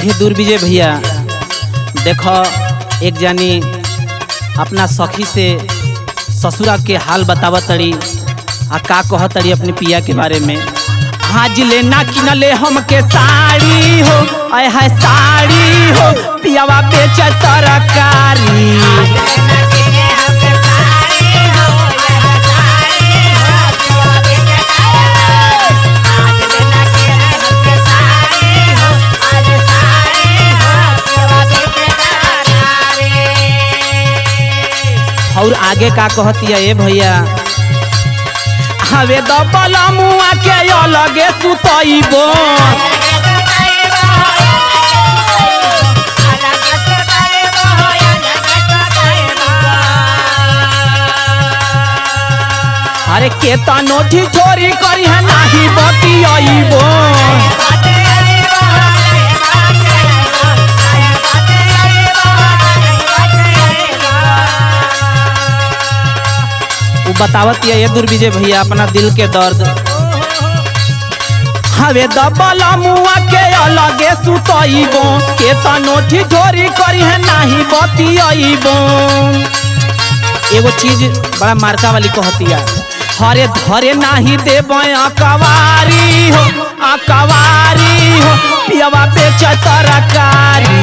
ये दुर्विजय भैया देखो एक जानी अपना सखी से ससुरा के हाल बतावत तड़ी आ का कहत तड़ी अपने पिया के बारे में। हाज लेना किनले हमके साड़ी हो आय है साड़ी हो पियावा बेचे तरकारी। और आगे का कहती है ए भैया हवे दबल मुआ के अलगे सुतइबो अरे केतनो ठिठोरी करी है नाही बतियाइबो। बतावत ये दुर्विजय भैया अपना दिल के दर्द हवे दबल मुआ के अलगे सुतइबो केतनो ठिठोरी करी है नाही बतियाइबो। एगो चीज बड़ा मार्का वाली कहतिया हरे धरे नाही देबो अकवारी हो पियावा बेचे तरकारी।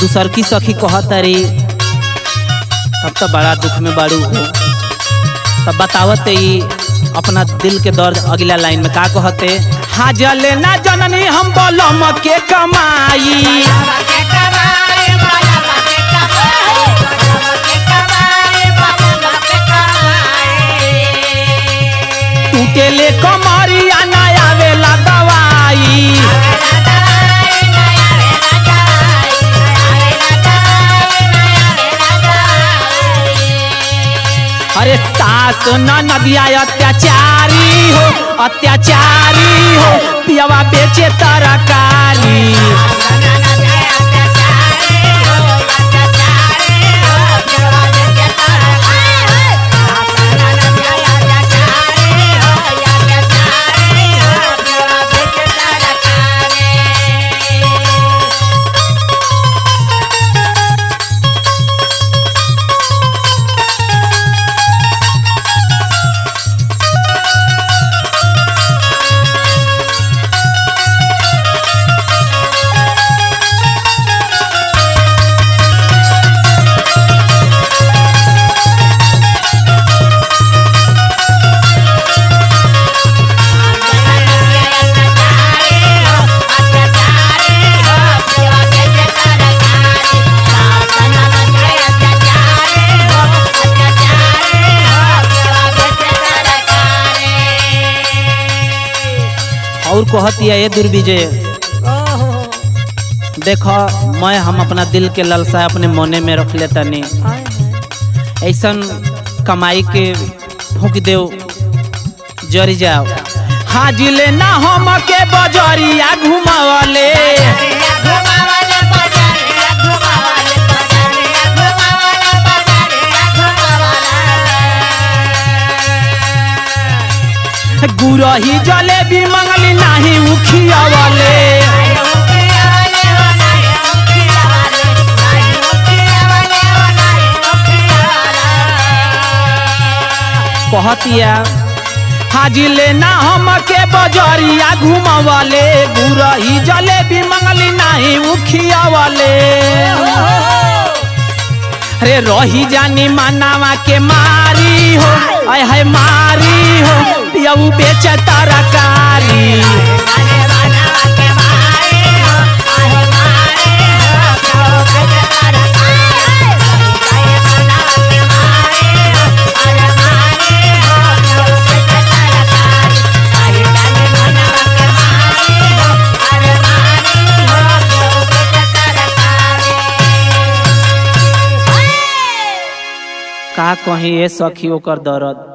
दूसर की सखी कहत रे तब तो बड़ा दुख में बाड़ू हो तब बतावत अपना दिल के दर्द अगला लाइन में का कहते हाजल ना जननी हम बलम के कमाई टूटेले कमरिया ना आवेला दवाई। अरे सास नदिया अत्याचारी हो पियावा बेचे तरकारी। और कहती है ये दुर्विजय देखो मैं हम अपना दिल के ललसा अपने मोने में रख लेता नहीं ऐसा कमाई के फूक देव जरी जाओ हाजिले ना हम के बजरिया घुमावले गुरही जलेबी मंगली नाही उखियावले कहतिया हाजिले ना हम के बजरिया घुमावले गुरही जलेबी मंगली नाही उखियावले। अरे रही जानी मानावा के मारी हो आय है मारी हो पियाऊ बेचे तरकारी। का कहीं ए सखी ओकर दर्द।